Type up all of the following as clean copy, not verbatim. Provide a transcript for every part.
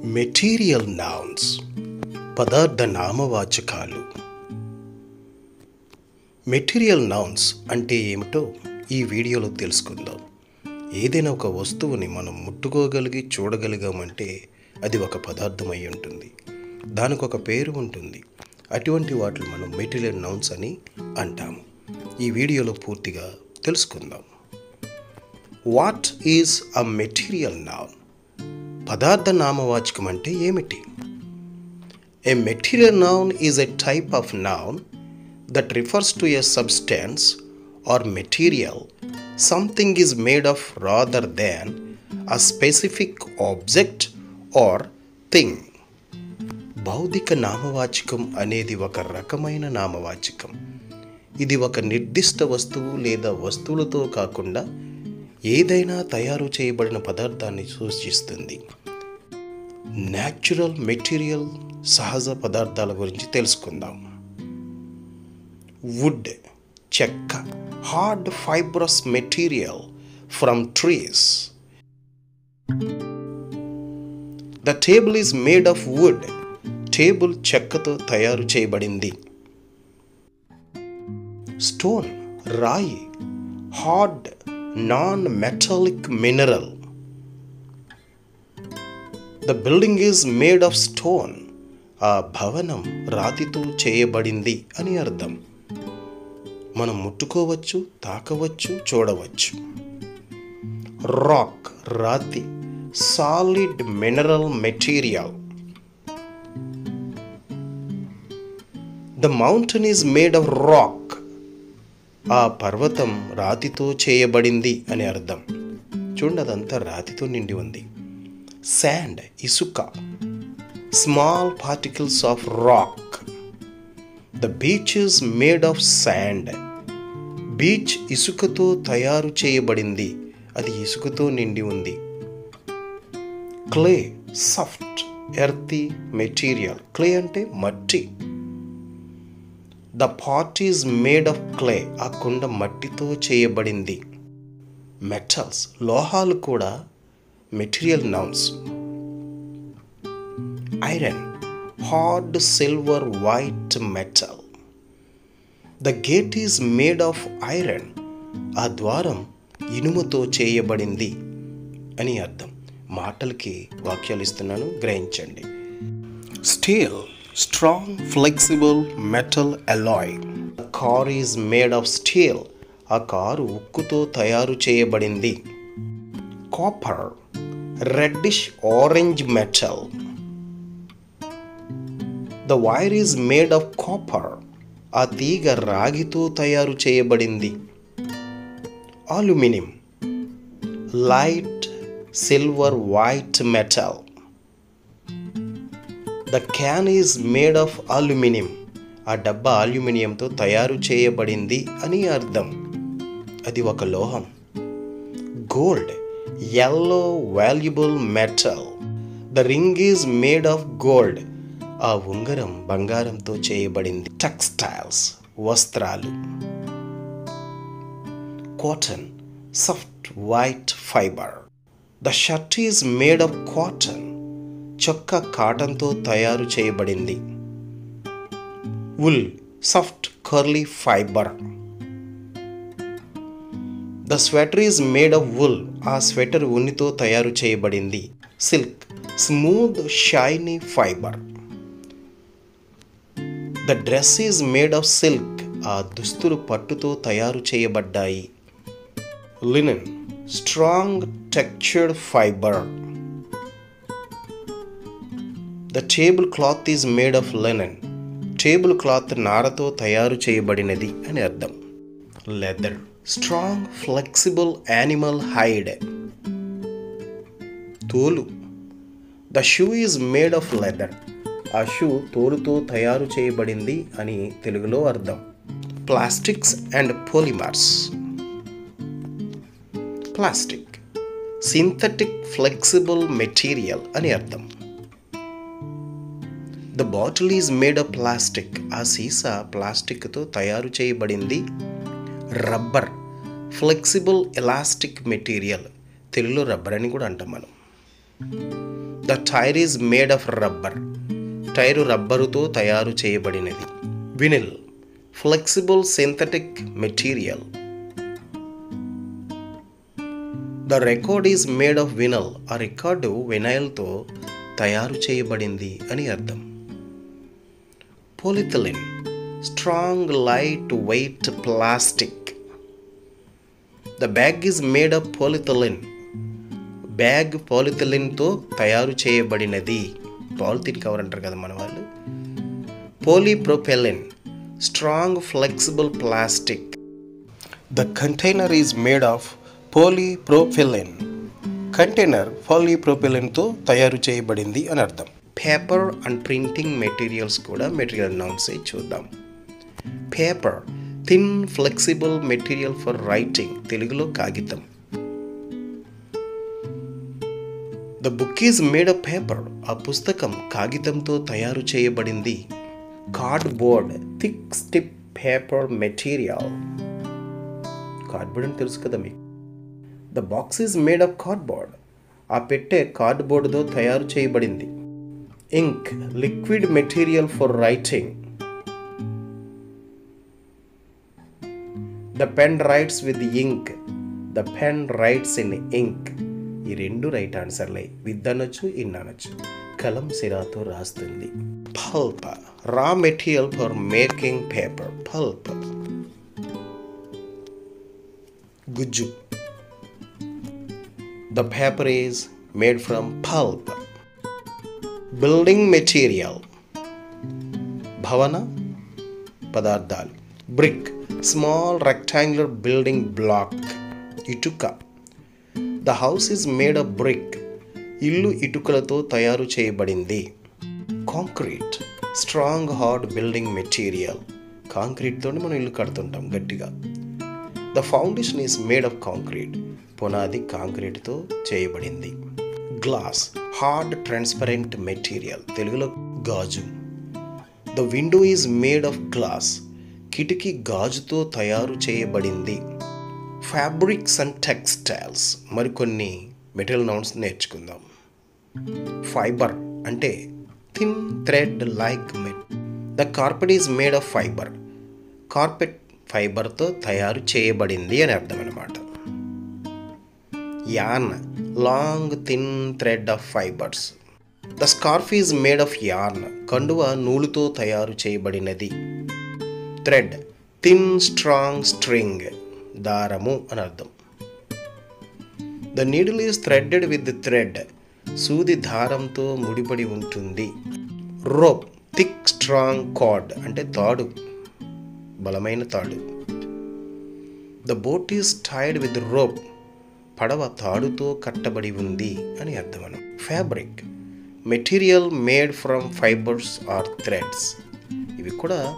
Material nouns పదార్థ నామవాచకాలు. Material nouns అంటే ఏమిటో ఈ వీడియోలో తెలుసుకుందాం. ఏదైనా ఒక వస్తువుని మనం ముట్టుకోగలిగి చూడగలిగామంటే అది ఒక పదార్థం అయి ఉంటుంది. దానికి ఒక పేరు ఉంటుంది. అటువంటి వాటిని మనం మెటీరియల్ నౌన్స్ అని అంటాము. ఈ వీడియోలో పూర్తిగా తెలుసుకుందాం. What is a material noun? పదార్థ నామవాచకం అంటే ఏమిటి? A material noun is a type of noun that refers to a substance or material something is made of rather than a specific object or thing. భౌతిక నామవాచకం అనేది ఒక రకమైన నామవాచకం. ఇది ఒక నిర్దిష్ట వస్తువు లేదా వస్తువులతో కాకుండా ఏదైనా తయారు చేయబడిన పదార్థాన్ని సూచిస్తుంది. న్యాచురల్ మెటీరియల్ సహజ పదార్థాల గురించి తెలుసుకుందాం. వుడ్ చెక్క, hard fibrous material from trees. The table is made of would. Table చెక్కతో తయారు చేయబడింది. స్టోన్ రాయి, hard non metallic mineral. The building is made of stone. ఆ భవనం రాతితో చేయబడింది అని అర్థం. మనం ముట్టుకోవచ్చు, తాకవచ్చు, చూడవచ్చు. రాక్ రాతి, solid mineral material. The mountain is made of rock. ఆ పర్వతం రాతితో చేయబడింది అని అర్థం. చూడండి, అదంతా రాతితో నిండి ఉంది. శాండ్ ఇసుక, small particles of rock. The beach is made of sand. Beach ఇసుకతో తయారు చేయబడింది, అది ఇసుకతో నిండి ఉంది. Clay soft earthy material. Clay అంటే మట్టి. The pot is made of clay. ఆ కుండ మట్టితో చేయబడింది. మెటల్స్ లోహాలు కూడా material nouns. Iron hard silver white metal. The gate is made of iron. ఆ ద్వారం ఇనుముతో చేయబడింది అని అర్థం. మాటలకి వాక్యాలు ఇస్తున్నాను, గ్రహించండి. Steel strong flexible metal Alai. Car is made of steel. ఆ కారు ఉక్కుతో తయారు చేయబడింది. Copper reddish orange metal. The wire is made of copper. ఆ తీగ రాగితో తయారు చేయబడింది. Aluminium light silver white metal. The can is made of aluminium. ఆ డబ్బా అల్యూమినియంతో తయారు చేయబడింది అని అర్థం. అది ఒక లోహం. Gold yellow valuable metal. The ring is made of gold. ఆ ఉంగరం బంగారంతో చేయబడింది. టెక్స్టైల్స్ వస్త్రాలు. Cotton soft white fibre. The shirt is made of cotton. చొక్కా కాటన్తో తయారు చేయబడింది. wool soft curly fibre. The sweater is made of wool. ఆ sweater ఉన్నితో తయారు చేయబడింది. Silk smooth shiny fibre. The dress is made of silk. ఆ దుస్తులు పట్టుతో తయారు చేయబడ్డాయి. Linen strong textured fibre. The tablecloth is made of linen. Tablecloth నారతో తయారు చేయబడినది అని అర్థం. Leather strong flexible animal hide. తోలు. The shoe is made of leather. ఆ షూ తోలుతో తయారు చేయబడింది అని తెలుగులో అర్థం. Plastics and polymers. Plastic synthetic flexible material అని అర్థం. The bottle is made of plastic. ఆ సీసా ప్లాస్టిక్తో తయారు చేయబడింది. Rubber flexible elastic material. తెలుగులో రబ్బర్ అని కూడా అంటాం మనం. The tyre is made of rubber. Tyre రబ్బరుతో తయారు చేయబడినది. Vinyl flexible synthetic material. The record is made of vinyl. ఆ రికార్డు వినైల్తో తయారు చేయబడింది అని అర్థం. Polyethylene strong lightweight plastic. The bag is made of polyethylene. Bag పాలిథిలిన్తో తయారు చేయబడినది. పాలిథిన్ కవర్ అంటారు కదా మన వాళ్ళు. Polypropylene strong flexible plastic. The container is made of polypropylene. Container పాలీప్రొపెలిన్తో తయారు చేయబడింది అని అర్థం. పేపర్ అండ్ ప్రింటింగ్ మెటీరియల్స్ కూడా మెటీరియల్ నౌన్స్ చూద్దాం. Paper thin flexible material for writing. తెలుగులో కాగితం. The book is made of paper. ఆ పుస్తకం కాగితంతో తయారు చేయబడింది. Cardboard thick stiff paper material. Cardboard అని తెలుసు కదా మీకు. The box is made of cardboard. ఆ పెట్టె కార్డ్బోర్డ్తో తయారు చేయబడింది. Ink liquid material for writing. The pen writes with ink. The pen writes in ink. ఈ రెండు రైట్ ఆన్సర్లే. విత్ అనొచ్చు, ఇన్ అనొచ్చు. కలం సిరాతో రాస్తుంది. Pulp raw material for making paper. Pulp గుజ్జు. The paper is made from pulp. Building material భవన పదార్థాలు. Brick small rectangular building block. ఇటుక. The house is made of brick. ఇల్లు ఇటుకలతో తయారు చేయబడింది. Concrete strong hard building material. కాంక్రీట్తోనే మనం ఇల్లు కడుతుంటాం గట్టిగా. The foundation is made of concrete. పునాది కాంక్రీట్తో చేయబడింది. Glass hard transparent material. తెలుగులో గాజు. The window is made of glass. కిటికీ గాజుతో తయారు చేయబడింది. Fabrics and textiles. మరికొన్ని మెటీరియల్ నౌన్స్ నేర్చుకుందాం. ఫైబర్ అంటే థిన్ థ్రెడ్ లైక్ మెట్. The carpet is made of fibre. Carpet ఫైబర్తో తయారు చేయబడింది అని అర్థం అన్నమాట. yarn long thin thread of fibers. The scarf is made of yarn. కండువ నూలుతో తయారు చేయబడినది. thread thin strong string. దారము అని అర్థం. The needle is threaded with the thread. సూది దారంతో ముడిపడి ఉంటుంది. rope thick strong cord అంటే తాడు, బలమైన తాడు. The boat is tied with rope. పడవ తాడుతో కట్టబడి ఉంది అని అర్థం. Fabric material made from fibres or threads. ఇవి కూడా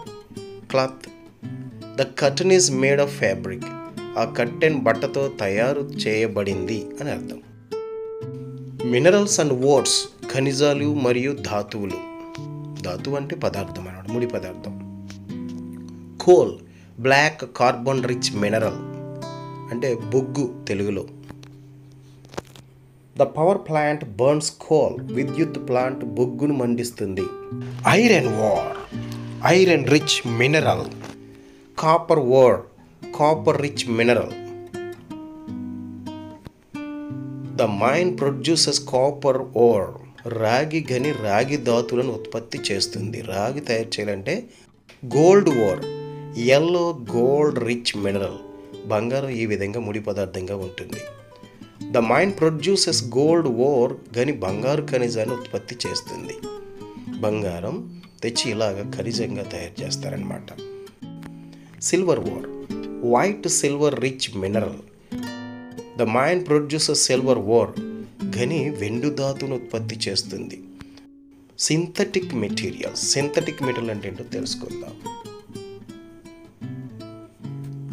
cloth. The curtain is made of fabric. ఆ కర్టెన్ బట్టతో తయారు చేయబడింది అని అర్థం. మినరల్స్ అండ్ ఓట్స్ ఖనిజాలు మరియు ధాతువులు. ధాతువు అంటే పదార్థం అన్నమాట, ముడి పదార్థం. Coal black carbon rich mineral అంటే బొగ్గు తెలుగులో. The power plant burns coal. విద్యుత్ ప్లాంట్ బొగ్గును మండిస్తుంది. Iron ore iron rich mineral. Copper ore copper rich mineral. The mine produces copper ore. రాగి గని రాగి ధాతులను ఉత్పత్తి చేస్తుంది. రాగి తయారు చేయాలంటే gold ore yellow gold rich mineral. బంగారం ఈ విధంగా ముడి పదార్థంగా ఉంటుంది. The mine produces gold ore. గని బంగారు ఖనిజాన్ని ఉత్పత్తి చేస్తుంది. బంగారం తెచ్చి ఇలాగ ఖనిజంగా తయారు చేస్తారనమాట. Silver ore white silver rich mineral. The mine produces silver ore. గని వెండు ధాతును ఉత్పత్తి చేస్తుంది. Synthetic material. సింథటిక్ మెటీరియల్ అంటే ఏంటో తెలుసుకుందాం.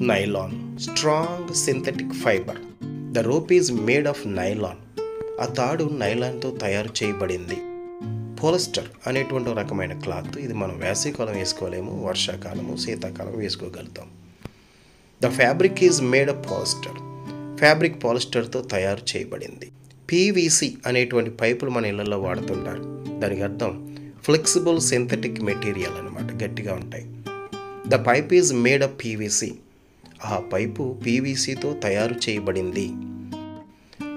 Nylon strong synthetic fibre. The rope is made of nylon. ఆ తాడు నైలాన్తో తయారు చేయబడింది. పోలిస్టర్ అనేటువంటి రకమైన క్లాత్. ఇది మనం వేసవికాలం వేసుకోలేము, వర్షాకాలము శీతాకాలం వేసుకోగలుగుతాం. The fabric is made of polyester. Fabric పాలిస్టర్తో తయారు చేయబడింది. పీవీసీ అనేటువంటి పైపులు మన ఇళ్లలో వాడుతుంటారు. దానికి అర్థం ఫ్లెక్సిబుల్ సింథటిక్ మెటీరియల్ అనమాట, గట్టిగా ఉంటాయి. The pipe is made of PVC. ఆ పైపు పీవీసీతో తయారు చేయబడింది.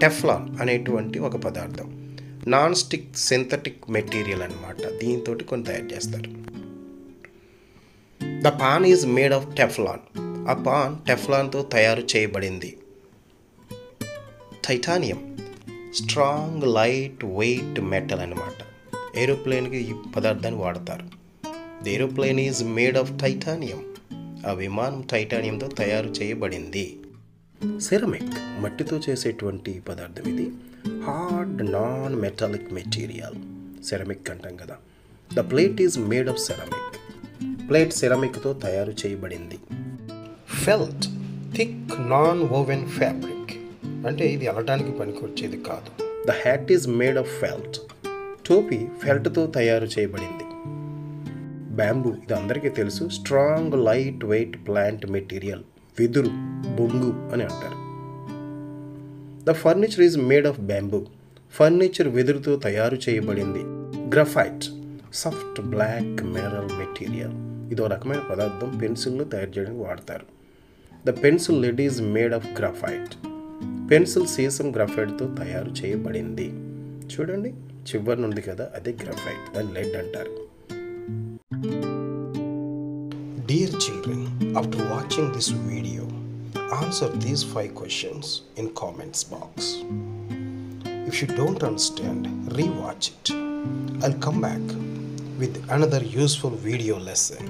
టెఫ్లాన్ అనేటువంటి ఒక పదార్థం నాన్ స్టిక్ సింథటిక్ మెటీరియల్ అనమాట, దీంతో కొన్ని తయారు చేస్తారు. The pan is made of Teflon. ఆ పాన్ టెఫ్లాన్తో తయారు చేయబడింది. Titanium strong light weight metal అనమాట. ఏరోప్లేన్కి ఈ పదార్థాన్ని వాడతారు. The aeroplane is made of titanium. ఆ విమానం టైటానియంతో తయారు చేయబడింది. సెరమిక్ మట్టితో చేసేటువంటి పదార్థం ఇది. Hard non metallic material ceramic అంటాం కదా. The plate is made of ceramic. Plate సెరమిక్తో తయారు చేయబడింది. Felt thick non woven fabric, అంటే ఇది అలటానికి పనికొచ్చేది కాదు. The hat is made of felt. టోపీ ఫెల్ట్తో తయారు చేయబడింది. బ్యాంబూ, ఇది అందరికీ తెలుసు, strong lightweight plant material. వెదురు, బొంగు అని అంటారు. The furniture is made of bamboo. Furniture వెదురుతో తయారు చేయబడింది. Graphite soft black mineral material. ఇదో రకమైన పదార్థం పెన్సిల్ను తయారు చేయడానికి వాడతారు. The pencil lead is made of graphite. Pencil సీసం గ్రఫైట్తో తయారు చేయబడింది. చూడండి చివరి ఉంది కదా, అదే గ్రఫైట్, దాన్ని లెడ్ అంటారు. Dear children, after watching this video, answer these 5 questions in comments box. If you don't understand, rewatch it. I'll come back with another useful video lesson.